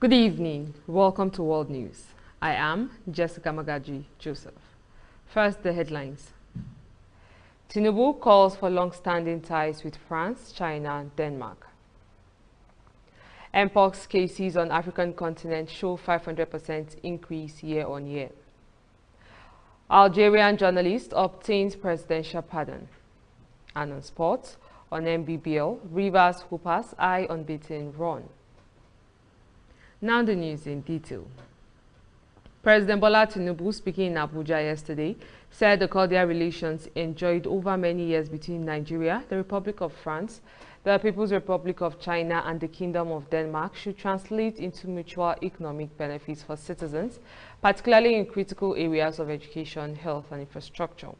Good evening. Welcome to World News. I am Jessica Magaji Joseph. First, the headlines. Tinubu calls for long-standing ties with France, China, and Denmark. Mpox cases on African continent show 500% increase year-on-year. Algerian journalist obtains presidential pardon. And on sports, on MBBL, Rivers Hoopers eye unbeaten run. Now the news in detail. President Bola Tinubu, speaking in Abuja yesterday, said the cordial relations enjoyed over many years between Nigeria, the Republic of France, the People's Republic of China, and the Kingdom of Denmark should translate into mutual economic benefits for citizens, particularly in critical areas of education, health, and infrastructure.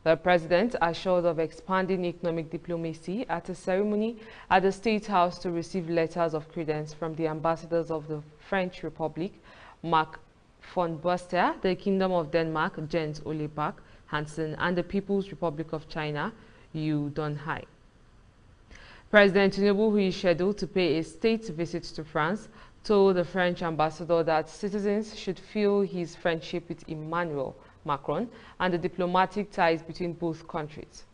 The president assured of expanding economic diplomacy at a ceremony at the State House to receive letters of credence from the ambassadors of the French Republic, Marc von Buster, the Kingdom of Denmark, Jens Ole Bak Hansen, and the People's Republic of China, Yu Donhai. President Tinubu, who is scheduled to pay a state visit to France, told the French ambassador that citizens should feel his friendship with Emmanuel Macron and the diplomatic ties between both countries.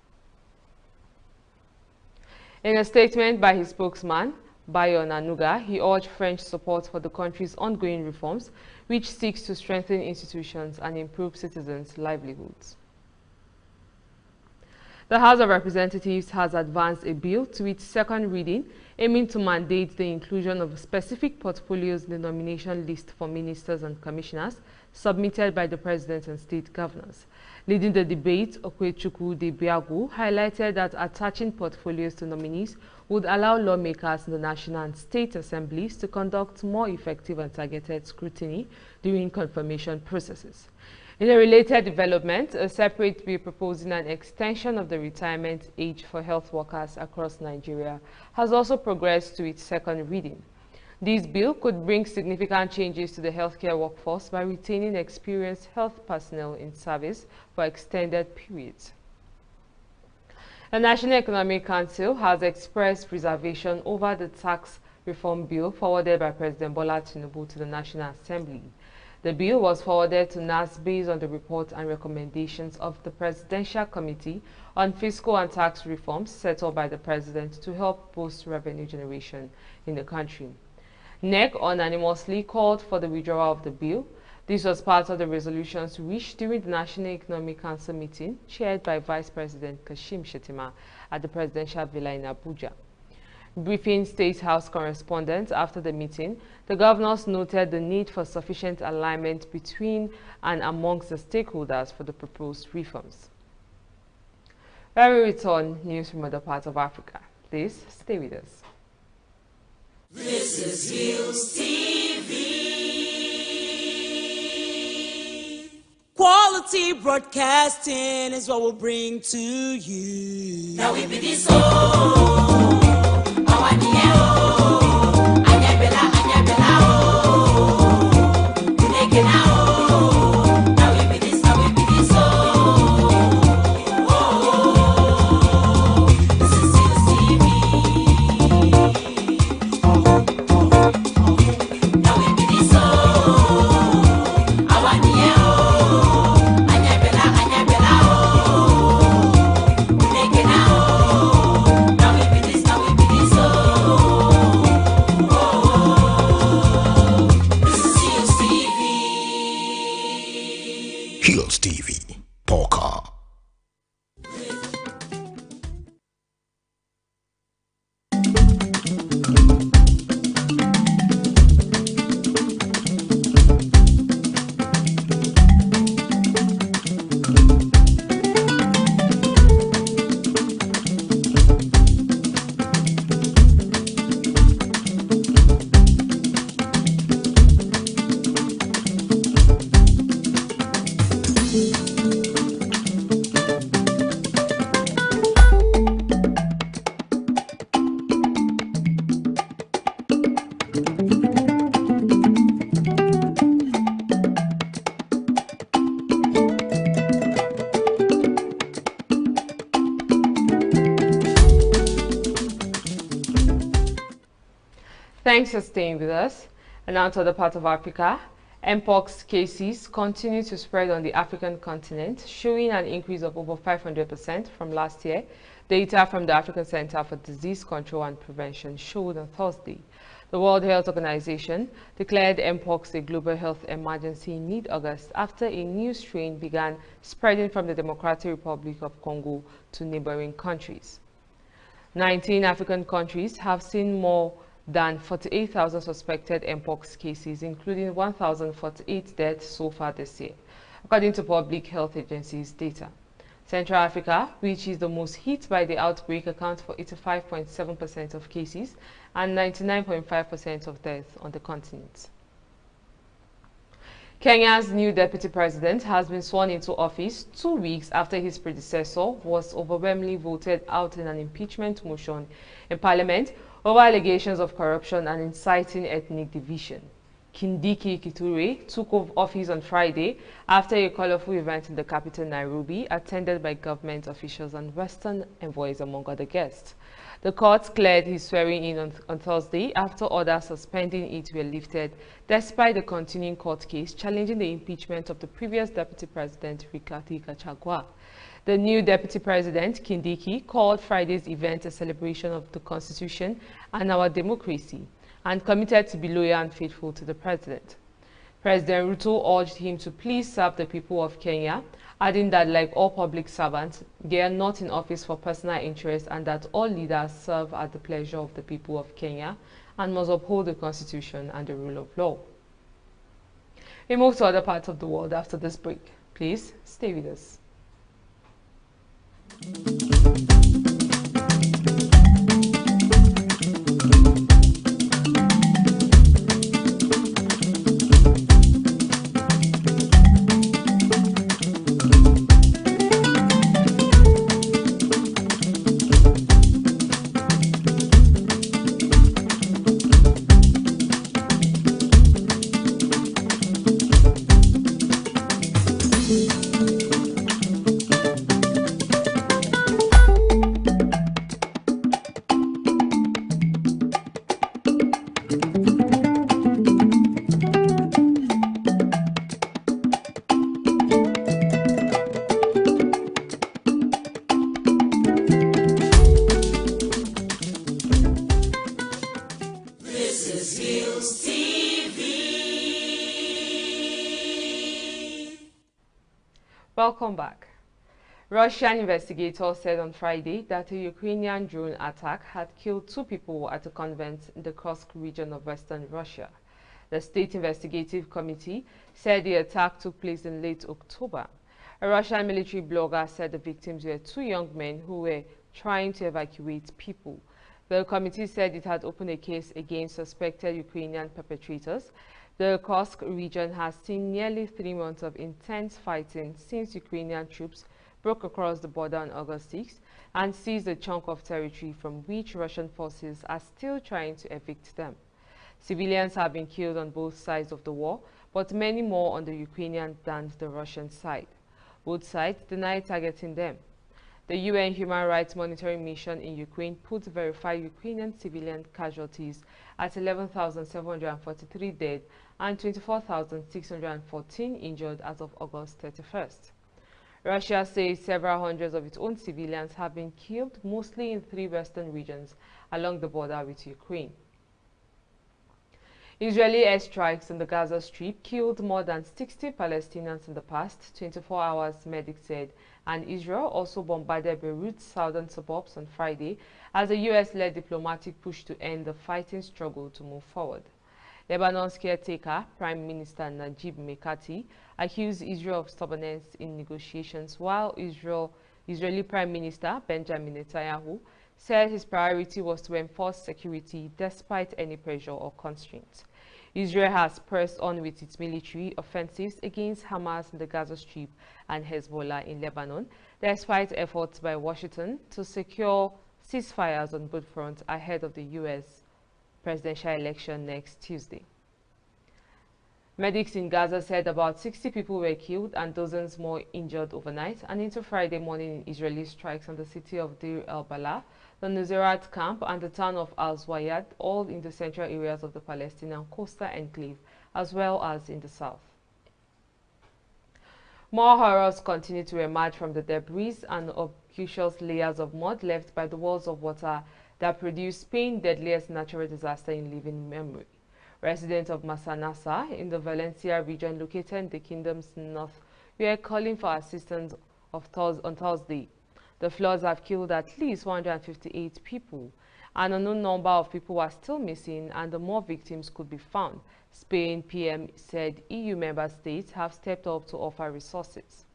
In a statement by his spokesman, Bayo Nanuga, he urged French support for the country's ongoing reforms, which seeks to strengthen institutions and improve citizens' livelihoods. The House of Representatives has advanced a bill to its second reading, aiming to mandate the inclusion of specific portfolios in the nomination list for ministers and commissioners submitted by the President and state governors. Leading the debate, Okwechukwu Debiagu highlighted that attaching portfolios to nominees would allow lawmakers in the National and State Assemblies to conduct more effective and targeted scrutiny during confirmation processes. In a related development, a separate bill proposing an extension of the retirement age for health workers across Nigeria has also progressed to its second reading. This bill could bring significant changes to the healthcare workforce by retaining experienced health personnel in service for extended periods. The National Economic Council has expressed reservation over the tax reform bill forwarded by President Bola Tinubu to the National Assembly. The bill was forwarded to NAS based on the report and recommendations of the Presidential Committee on Fiscal and Tax Reforms set up by the President to help boost revenue generation in the country. NEC unanimously called for the withdrawal of the bill. This was part of the resolutions reached during the National Economic Council meeting chaired by Vice President Kashim Shettima at the Presidential Villa in Abuja. Briefing State House correspondents after the meeting, the governors noted the need for sufficient alignment between and amongst the stakeholders for the proposed reforms. When we return, news from other parts of Africa. Please stay with us. This is Hillstv. Quality broadcasting is what we'll bring to you. Now we be this Hillstv, Polka. Thanks for staying with us. And now to other parts of Africa. Mpox cases continue to spread on the African continent, showing an increase of over 500% from last year. Data from the African Center for Disease Control and Prevention showed on Thursday. The World Health Organization declared Mpox a global health emergency in mid-August after a new strain began spreading from the Democratic Republic of Congo to neighboring countries. 19 African countries have seen more than 48,000 suspected Mpox cases, including 1,048 deaths so far this year, according to public health agencies' data. Central Africa, which is the most hit by the outbreak, accounts for 85.7% of cases and 99.5% of deaths on the continent. Kenya's new deputy president has been sworn into office 2 weeks after his predecessor was overwhelmingly voted out in an impeachment motion in parliament over allegations of corruption and inciting ethnic division. Kindiki Kithure took office on Friday after a colorful event in the capital Nairobi, attended by government officials and Western envoys among other guests. The court cleared his swearing in on Thursday after orders suspending it were lifted, despite the continuing court case challenging the impeachment of the previous deputy president, Rigathi Gachagua. The new deputy president, Kindiki, called Friday's event a celebration of the Constitution and our democracy, and committed to be loyal and faithful to the president. President Ruto urged him to please serve the people of Kenya, adding that like all public servants, they are not in office for personal interest and that all leaders serve at the pleasure of the people of Kenya and must uphold the Constitution and the rule of law. We move to other parts of the world after this break. Please stay with us. Welcome back. Russian investigators said on Friday that a Ukrainian drone attack had killed 2 people at a convent in the Kursk region of western Russia. The State Investigative Committee said the attack took place in late October. A Russian military blogger said the victims were 2 young men who were trying to evacuate people. The committee said it had opened a case against suspected Ukrainian perpetrators. The Kursk region has seen nearly 3 months of intense fighting since Ukrainian troops broke across the border on August 6 and seized a chunk of territory from which Russian forces are still trying to evict them. Civilians have been killed on both sides of the war, but many more on the Ukrainian than the Russian side. Both sides deny targeting them. The UN Human Rights Monitoring Mission in Ukraine put verified Ukrainian civilian casualties at 11,743 dead and 24,614 injured as of August 31st. Russia says several hundreds of its own civilians have been killed, mostly in 3 western regions along the border with Ukraine. Israeli airstrikes in the Gaza Strip killed more than 60 Palestinians in the past 24 hours, medics said, and Israel also bombarded Beirut's southern suburbs on Friday as a US-led diplomatic push to end the fighting struggle to move forward. Lebanon's caretaker, Prime Minister Najib Mikati, accused Israel of stubbornness in negotiations, while Israeli Prime Minister Benjamin Netanyahu said his priority was to enforce security despite any pressure or constraints. Israel has pressed on with its military offensives against Hamas in the Gaza Strip and Hezbollah in Lebanon, despite efforts by Washington to secure ceasefires on both fronts ahead of the U.S. presidential election next Tuesday. Medics in Gaza said about 60 people were killed and dozens more injured overnight and into Friday morning in Israeli strikes on the city of Deir el-Balah, the Nuseirat camp, and the town of Al-Zwayad, all in the central areas of the Palestinian coastal enclave, as well as in the south. More horrors continue to emerge from the debris and obscure layers of mud left by the walls of water that produced Spain's deadliest natural disaster in living memory. Residents of Masanasa in the Valencia region located in the kingdom's north were calling for assistance on Thursday. The floods have killed at least 158 people. An unknown number of people are still missing and more victims could be found. Spain PM said EU member states have stepped up to offer resources.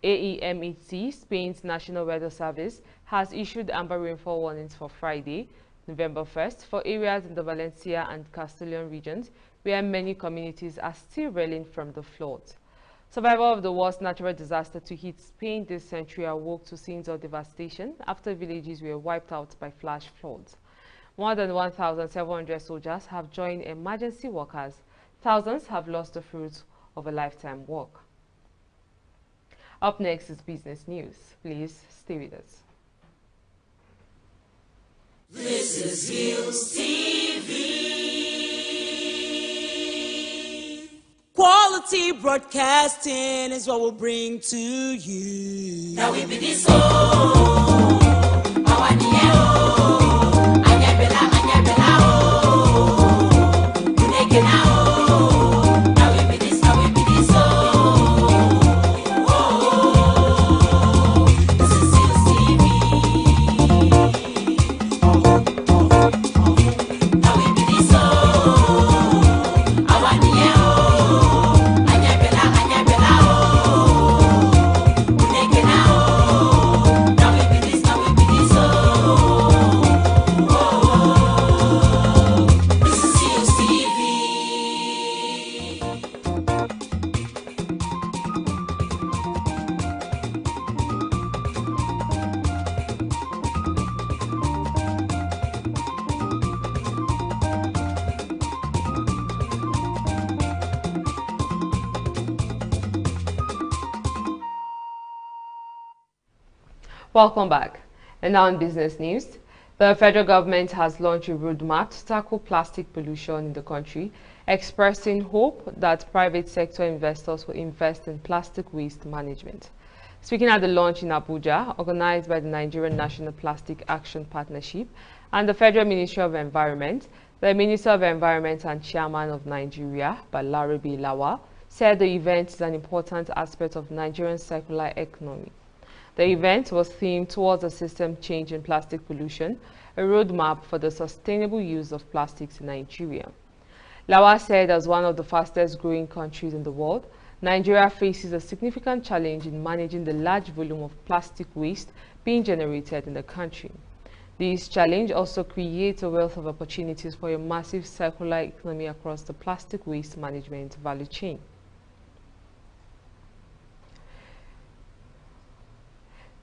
AEMET, Spain's National Weather Service, has issued amber rainfall warnings for Friday, November 1st, for areas in the Valencia and Castellon regions where many communities are still reeling from the floods. Survivors of the worst natural disaster to hit Spain this century awoke to scenes of devastation after villages were wiped out by flash floods. More than 1,700 soldiers have joined emergency workers. Thousands have lost the fruits of a lifetime work. Up next is business news. Please stay with us. This is Hillstv. Quality broadcasting is what we'll bring to you. Now we be this Welcome back. And now in business news, the federal government has launched a roadmap to tackle plastic pollution in the country, expressing hope that private sector investors will invest in plastic waste management. Speaking at the launch in Abuja, organized by the Nigerian National Plastic Action Partnership and the Federal Ministry of Environment, the Minister of Environment and Chairman of Nigeria, Balarabe Lawal, said the event is an important aspect of Nigeria's circular economy. The event was themed towards a system change in plastic pollution, a roadmap for the sustainable use of plastics in Nigeria. Lawal said, as one of the fastest growing countries in the world, Nigeria faces a significant challenge in managing the large volume of plastic waste being generated in the country. This challenge also creates a wealth of opportunities for a massive circular economy across the plastic waste management value chain.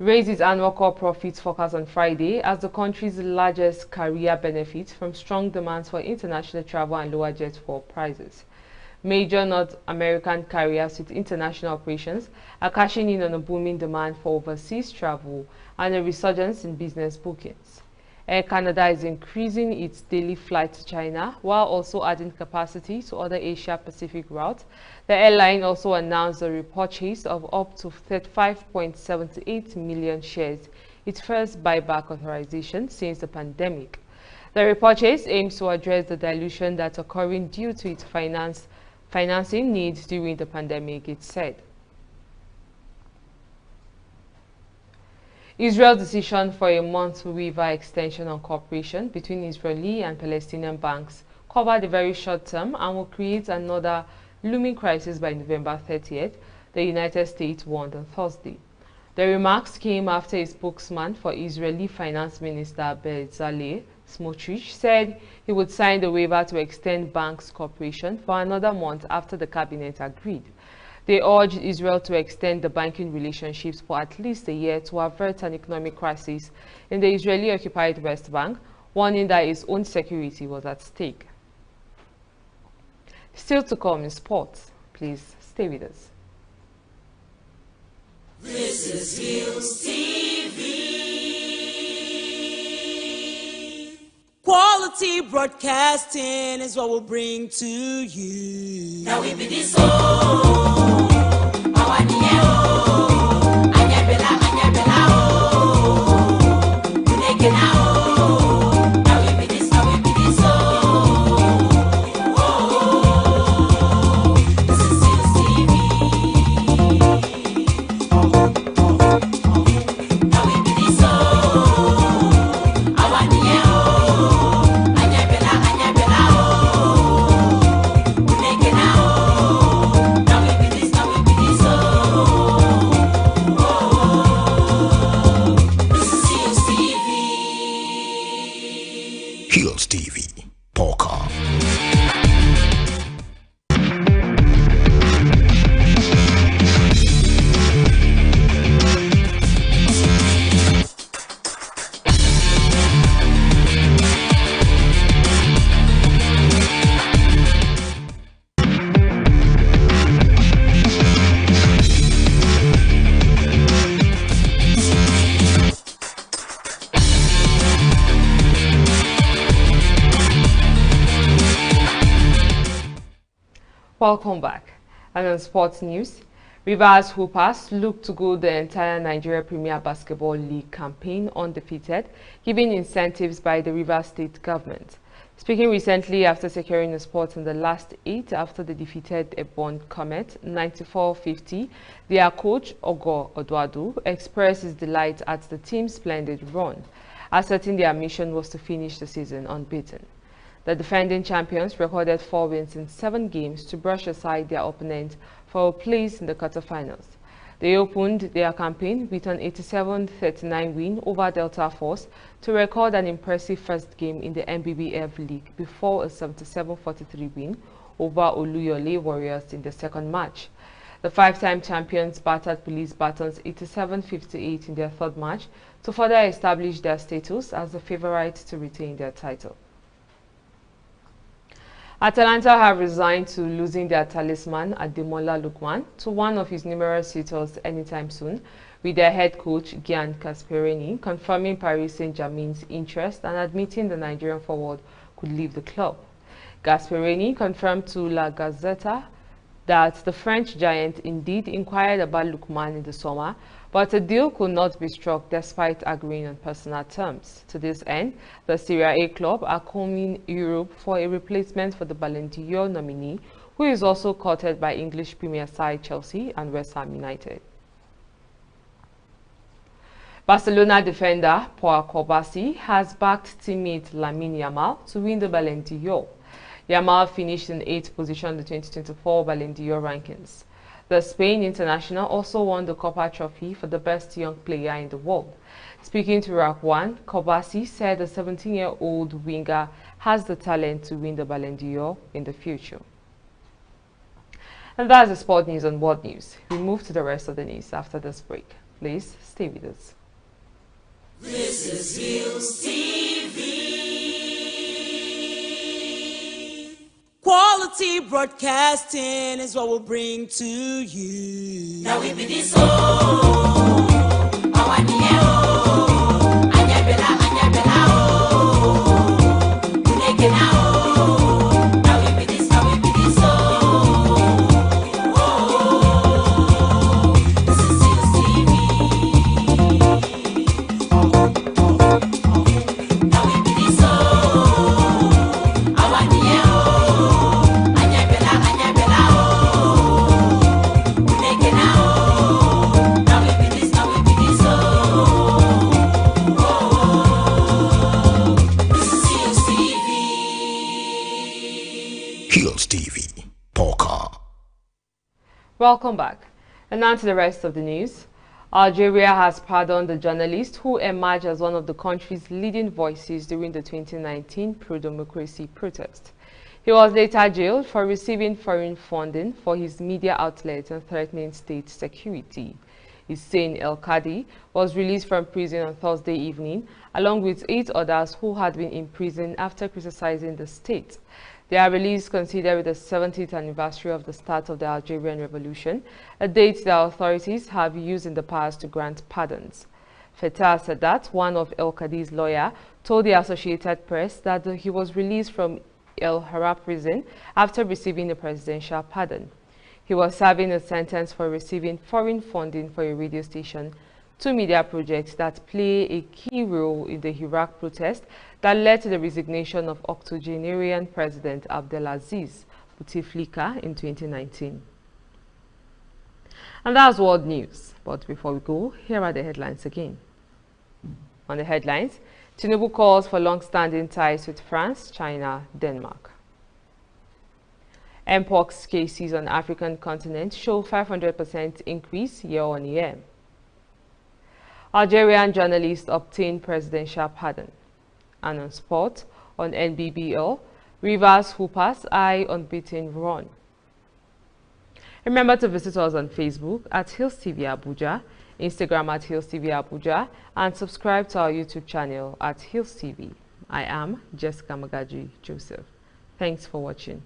Raised its annual core profits forecast on Friday as the country's largest carrier benefits from strong demands for international travel and lower jet fuel prices. Major North American carriers with international operations are cashing in on a booming demand for overseas travel and a resurgence in business bookings. Air Canada is increasing its daily flight to China while also adding capacity to other Asia-Pacific routes. The airline also announced the repurchase of up to 35.78 million shares, its first buyback authorization since the pandemic. The repurchase aims to address the dilution that's occurring due to its financing needs during the pandemic, it said. Israel's decision for a month waiver extension on cooperation between Israeli and Palestinian banks covered a very short term and will create another looming crisis by November 30th, the United States warned on Thursday. The remarks came after a spokesman for Israeli Finance Minister Bezalel Smotrich said he would sign the waiver to extend banks' cooperation for another month after the cabinet agreed. They urged Israel to extend the banking relationships for at least a year to avert an economic crisis in the Israeli-occupied West Bank, warning that its own security was at stake. Still to come in sports. Please stay with us. This is Hillstv. Quality broadcasting is what we'll bring to you. Now we be this oh, Hillstv Podcast. Welcome back. And on sports news, Rivers Hoopers look to go the entire Nigeria Premier Basketball League campaign undefeated, given incentives by the Rivers State government. Speaking recently after securing a spot in the last 8 after they defeated Ebon Comet 94-50, their coach Ogo Odwadu expressed his delight at the team's splendid run, asserting their mission was to finish the season unbeaten. The defending champions recorded 4 wins in 7 games to brush aside their opponent for a place in the quarterfinals. They opened their campaign with an 87-39 win over Delta Force to record an impressive first game in the MBBF League before a 77-43 win over Oluyole Warriors in the second match. The 5-time champions battered Police Batons 87-58 in their third match to further establish their status as the favorites to retain their title. Atalanta have resigned to losing their talisman Ademola Lookman to one of his numerous suitors anytime soon, with their head coach Gian Gasperini confirming Paris Saint-Germain's interest and admitting the Nigerian forward could leave the club. Gasperini confirmed to La Gazzetta that the French giant indeed inquired about Lookman in the summer, but a deal could not be struck despite agreeing on personal terms. To this end, the Serie A club are combing Europe for a replacement for the Ballon d'Or nominee, who is also courted by English Premier side Chelsea and West Ham United. Barcelona defender Pau Kobasi has backed teammate Lamine Yamal to win the Ballon d'Or. Yamal finished in 8th position in the 2024 Ballon d'Or rankings. The Spain international also won the Copa Trophy for the best young player in the world. Speaking to Rack One, Kobasi said the 17-year-old winger has the talent to win the Ballon d'Or in the future. And that's the sport news on World News. We move to the rest of the news after this break. Please stay with us. This is Hillstv. Quality broadcasting is what we'll bring to you. Now we be this oh, Hillstv Podcast. Welcome back. And now to the rest of the news. Algeria has pardoned the journalist who emerged as one of the country's leading voices during the 2019 pro-democracy protest. He was later jailed for receiving foreign funding for his media outlet and threatening state security. Hussein El-Kadi was released from prison on Thursday evening, along with 8 others who had been in prison after criticizing the state. Their release considered the 70th anniversary of the start of the Algerian Revolution, a date that authorities have used in the past to grant pardons. Fatah Sadat, one of El Kadi's lawyer, told the Associated Press that he was released from El Hara prison after receiving a presidential pardon. He was serving a sentence for receiving foreign funding for a radio station, 2 media projects that play a key role in the Iraq protest that led to the resignation of octogenarian President Abdelaziz Bouteflika in 2019. And that's world news. But before we go, here are the headlines again. On the headlines, Tinubu calls for long-standing ties with France, China, Denmark. Mpox cases on African continent show 500% increase year-on-year. Algerian journalist obtained presidential pardon. And on sport, on NBBL, Rivers Hoopers eye unbeaten run. Remember to visit us on Facebook at Hillstv Abuja, Instagram at Hillstv Abuja, and subscribe to our YouTube channel at Hillstv. I am Jessica Magaji Joseph. Thanks for watching.